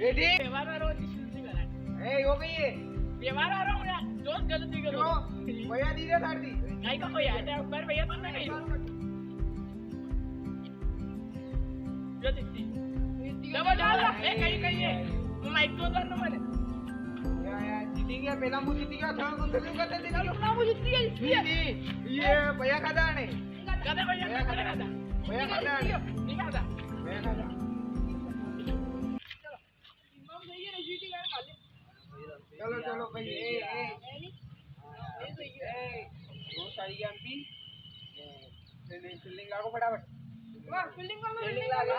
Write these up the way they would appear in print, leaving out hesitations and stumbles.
ready व्यवहार वाला नहीं करा ए हो गई है व्यवहार वाला हो यार दोस्त गलती करो भैया दीजिए साड़ी नहीं का कोई आता है पर भैया पर नहीं जो दिखती डबल डाल ए कहीं है माइक तो करना मैंने यार जीती गया पहला मुझे जीती गया थोड़ा कुछ तो करते थे ना मुझे जीती है ये भैया खाता है कदे भैया खाता है भैया खाता है नहीं खाता भैया खाता चलो चलो भाई दो साड़ी एमपी फील्डिंग लागो फटाफट वाह फील्डिंग कर लो फील्डिंग लागो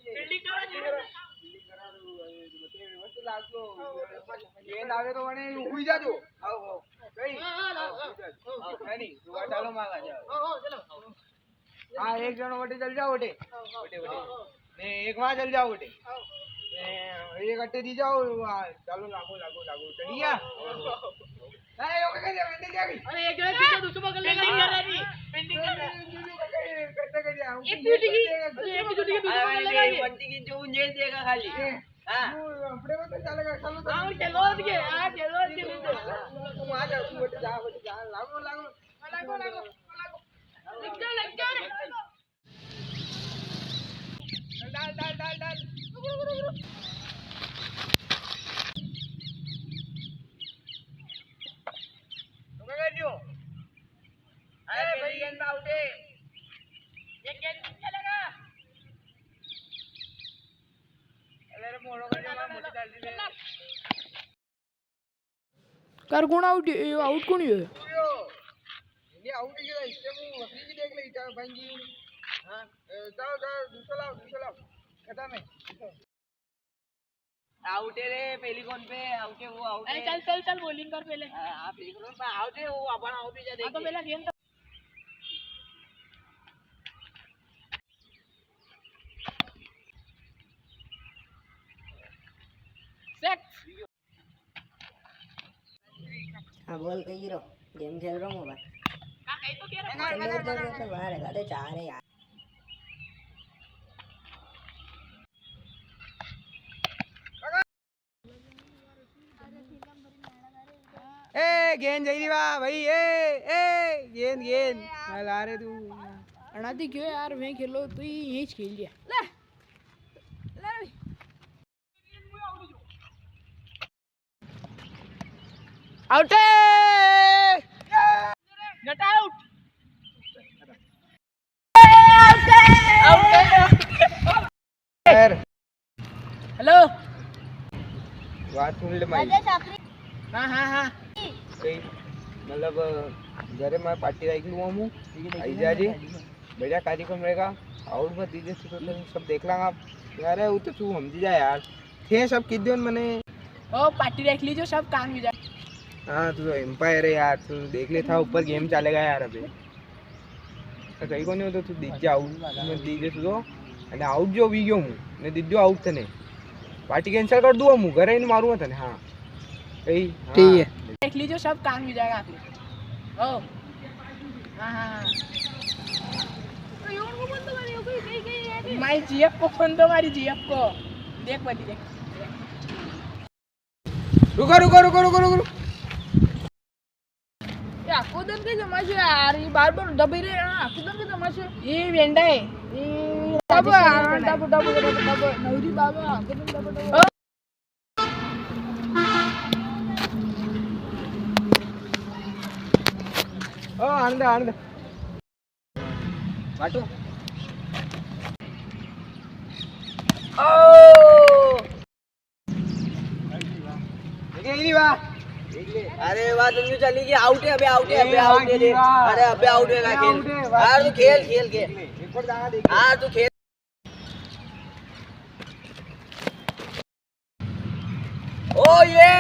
फील्डिंग करा दो वस्तु लागो गेंद आवे तो वने उई जाजो आओ आओ कई नहीं दुआ चालो मांगा जाओ चलो हां एक जणो वटे चल जाओ वटे वटे वटे ने एक वहां चल जाओ वटे एक अट्टे दी जाओ चालो लागो लागो लागो चढ़िया अरे यो के वेंडिंग आ गई अरे एक जगह पीछे दूसरा पकड़ लेगा नहीं कर रही पेंटिंग कर रहा करते कर जाओ एक टूटी की एक टूटी की दूसरा पकड़ लेगा ये बंटी की जो ये देगा खाली हां अपने में तो चलेगा चलो तो हां चलो के हां चलो के तुम आ जाओ तू जा लागो लागो लागो लागो लग जा डाल डाल डाल डाल अरे भाई गेंद आउट है ये गेंद चलेगा अरे मोड़ो कर जा मोटी डाल दी कर कौन आउट कौन है ये आउट ही गया इससे वो वसली की देख ले इटा भाई हां जाओ जाओ दूसरा लाओ खत्म है आउट है रे पहली कौन पे आउट है वो आउट है चल बॉलिंग कर पहले आप देख लो आउट है वो अपन आउट ही जा देख तो पहले गेंद सेट हाँ बोल कही रहो गेम खेल रहा हूँ मोबाइल का कहीं तो कह रहा चलो बाहर है गाते चाह रहे यार ए गेंद जाई वाह भाई ए गेंद गेंद ला रे तू अनादी क्यों यार मैं खेलो तो यही खेल लिया ले आउट गेट आउट यार हेलो बात सुन ले भाई हाँ कहीं मतलब घरे मैं पार्टी रख लूँगा हूँ आई जाजी बढ़िया कार्यक्रम रहेगा आउट मत दीजिए तो सब देख लांगा यार वो तो तू समझी जा यार थे सब कितने मैंने ओ पार्टी रख लीजिए सब काम हो जाए हाँ तू तो एम्पायर है यार तू देख ले था ऊपर गेम चलेगा यार अभी तो कहीं को नहीं हो तो तू दीजिए आउट मैं दीजिए तू तो અને આઉટ જો વી ગયો હું ને દીધો આઉટ તને પાર્ટી કેન્સલ कर दूँ હું ઘરે આવીને મારું તને हाँ कहीं ठीक है देख लीजिए सब काम हो जाएगा आप ओ हाँ मैं जीएफ को फोन दो हमारी जीएफ को देख बनी देख रुको रुको रुको रुको रुको या कुदन के तमाशे यार ये बार बार दबे रे कुदन के तमाशे ये वेंडा है ये डब नवरी बाबा कुदन डब ओ आनंद आनंद बाटू ओ देखी वाह अरे बात तो चली गई आउट है अबे आउट है अबे आउट है अरे अबे आउट है खेल यार तू खेल खेल खेल एक और जाना देख यार तू खेल ओ ये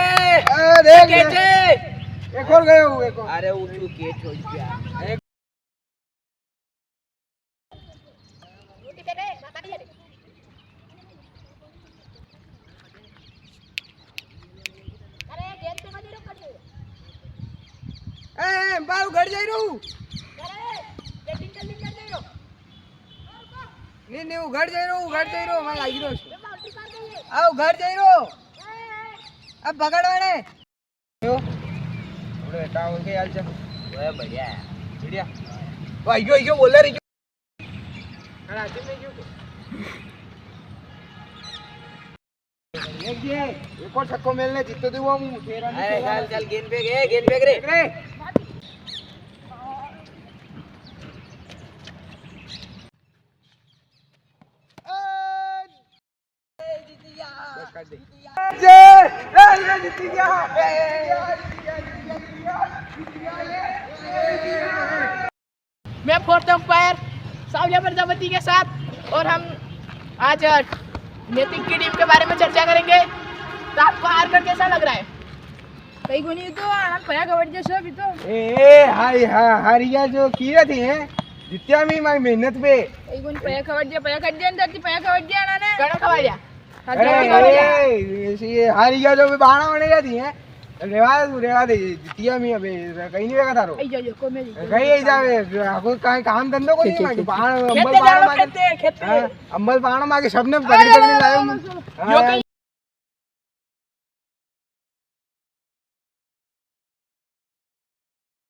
देख कैचे एक और गए हो एक और अरे वो तू कैच हो गया ए बारू घर जाई रहू એ ને હું ઘર જઈ રહ્યો મને લાગી રહ્યો છે આવ ઘર જઈ રહ્યો આ બગાડવાને જો આપણે ટાવ કે હાલ છે ઓય બઢિયા ચીડિયા ભાઈ ગયો બોલર ગયો અને આજે મે ગયો એક और छक्को मेलने जीतो दी वो हम तेरा अरे चल गेंद फेंक रे रे बस काट दे जीत गया मैं फोर्थ अंपायर सावलिया प्रजापति के साथ और हम आज नैतिक की टीम के बारे में चर्चा करेंगे तो आपको हार कर कैसा लग रहा है कई को नहीं तो आनंद पया कवर जे सब तो ए हाय हारिया जो किया थी हैं जित्या में मारी मेहनत पे कई को पया कट जे अंदर पया कवर जे आना ने घणो खवाड़िया ये हारिया जो बाणा बने जाती हैं रेवा दे जितिया में अबे कहीं नहीं वेगा तारो आई जो कॉमेडी कहीं आई जावे आपको कहीं काम धंधो को नहीं मांगे बाण खेते जानो खेते अंबल बाण मांगे सबने लायो जो